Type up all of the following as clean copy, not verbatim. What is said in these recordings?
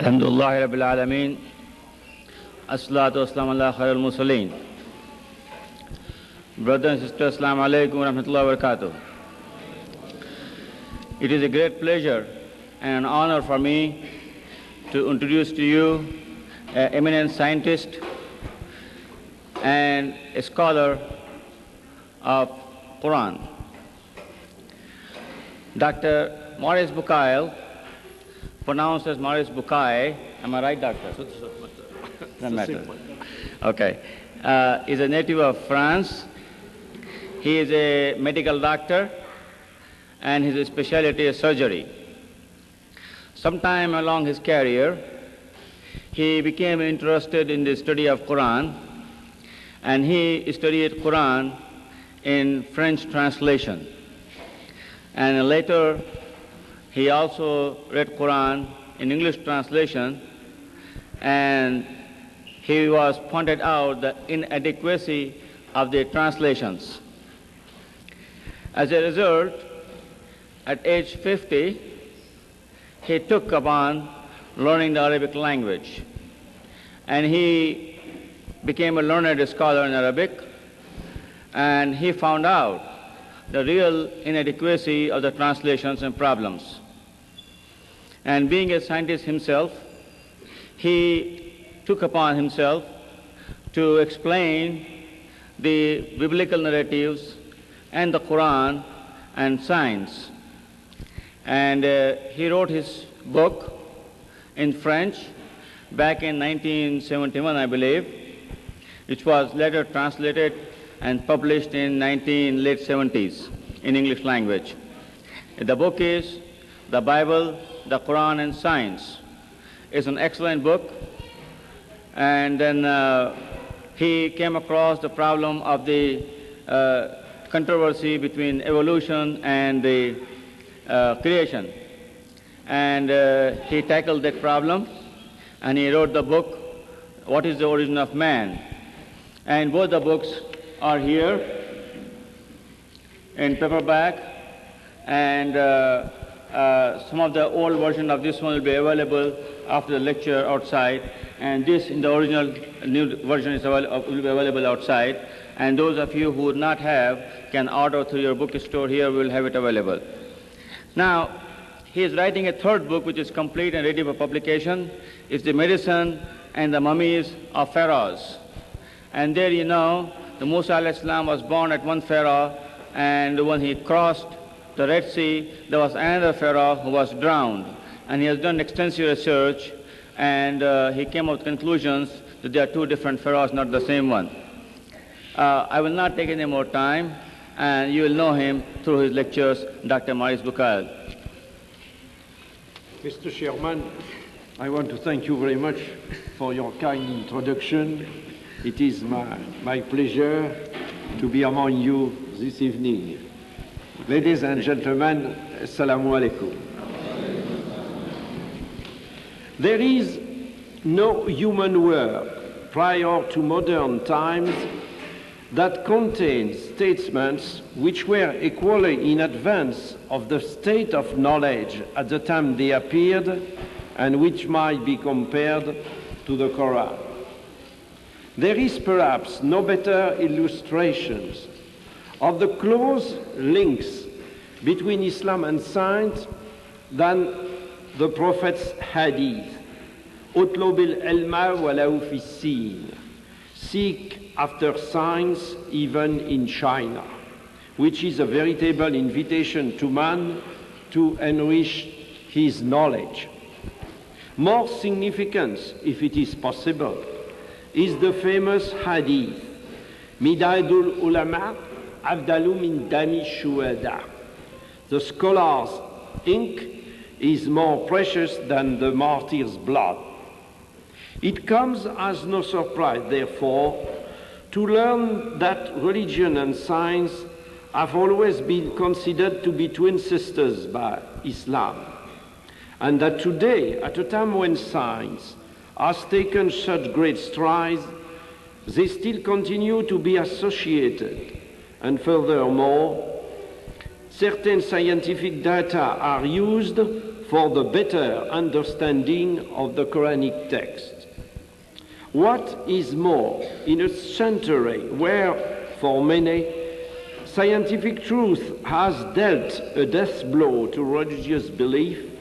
Alhamdulillah Rabbil Alameen. As-salatu was-salamu ala khairil mursaleen. Brothers and sisters, Assalamu alaikum wa rahmatullahi wa barakatuh. It is a great pleasure and an honor for me to introduce to you an eminent scientist and a scholar of Quran. Dr. Maurice Bucaille, pronounced as Maurice Bucaille, am I right, doctor? Doesn't matter. Okay. Is a native of France. He is a medical doctor and his specialty is surgery. Sometime along his career, he became interested in the study of Quran, and he studied Quran in French translation. And later, he also read Quran in English translation, and he was pointed out the inadequacy of the translations. As a result, at age 50, he took upon learning the Arabic language, and he became a learned scholar in Arabic, and he found out the real inadequacy of the translations and problems. And being a scientist himself, he took upon himself to explain the biblical narratives and the Quran and science. And he wrote his book in French back in 1971, I believe, which was later translated and published in late 70s in English language. The book is The Bible, the Quran and Science. It's an excellent book. And then he came across the problem of the controversy between evolution and the creation. And he tackled that problem, and he wrote the book, What is the Origin of Man? And both the books are here in paperback, and some of the old version of this one will be available after the lecture outside, and this in the original new version will be available outside, and those of you who would not have can order through your bookstore here. We will have it available. Now, he is writing a third book which is complete and ready for publication. It's The Medicine and the Mummies of Pharaohs. And there you know, the Musa alayhi salam was born at one Pharaoh, and when he crossed the Red Sea, there was another Pharaoh who was drowned. And he has done extensive research, and he came up with conclusions that there are two different Pharaohs, not the same one. I will not take any more time, and you will know him through his lectures, Dr. Maurice Bucaille. Mr. Chairman, I want to thank you very much for your kind introduction. It is my pleasure to be among you this evening. Ladies and gentlemen, Assalamu alaikum. There is no human work prior to modern times that contains statements which were equally in advance of the state of knowledge at the time they appeared, and which might be compared to the Quran. There is perhaps no better illustrations of the close links between Islam and science than the Prophet's hadith, "Utlub al-ilma walau fi sin," seek after science even in China, which is a veritable invitation to man to enrich his knowledge. More significant, if it is possible, is the famous hadith, "Midadul ulama afdalu min dami shuhada." The scholar's ink is more precious than the martyr's blood. It comes as no surprise, therefore, to learn that religion and science have always been considered to be twin sisters by Islam, and that today, at a time when science has taken such great strides, they still continue to be associated. And furthermore, certain scientific data are used for the better understanding of the Quranic text. What is more, in a century where, for many, scientific truth has dealt a death blow to religious belief,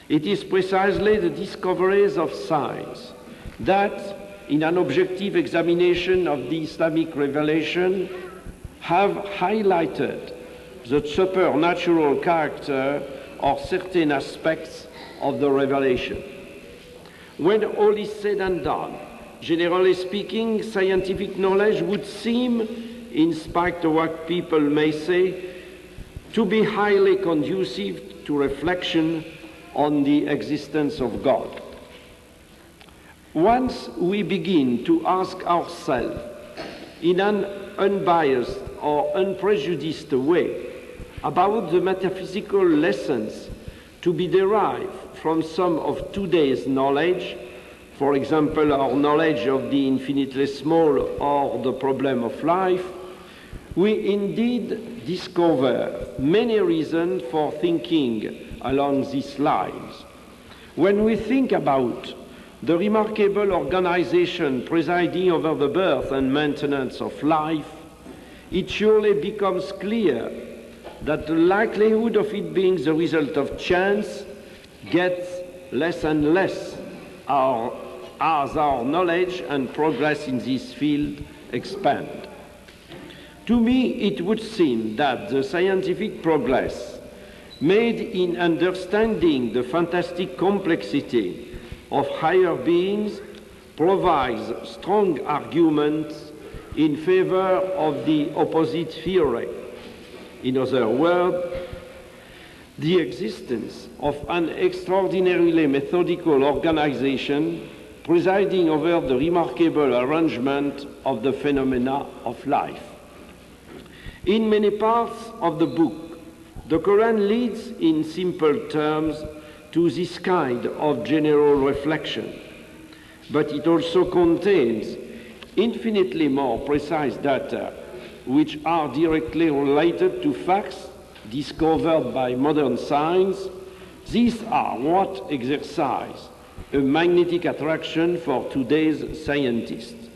it is precisely the discoveries of science that, in an objective examination of the Islamic revelation, have highlighted the supernatural character of certain aspects of the revelation. When all is said and done, generally speaking, scientific knowledge would seem, in spite of what people may say, to be highly conducive to reflection on the existence of God. Once we begin to ask ourselves, in an unbiased or unprejudiced way, about the metaphysical lessons to be derived from some of today's knowledge, for example, our knowledge of the infinitely small or the problem of life, we indeed discover many reasons for thinking along these lines. When we think about the remarkable organization presiding over the birth and maintenance of life, it surely becomes clear that the likelihood of it being the result of chance gets less and less as our knowledge and progress in this field expand. To me, it would seem that the scientific progress made in understanding the fantastic complexity of higher beings provides strong arguments in favor of the opposite theory. In other words, the existence of an extraordinarily methodical organization presiding over the remarkable arrangement of the phenomena of life. In many parts of the book, the Quran leads in simple terms to this kind of general reflection, but it also contains infinitely more precise data which are directly related to facts discovered by modern science. These are what exercise a magnetic attraction for today's scientists.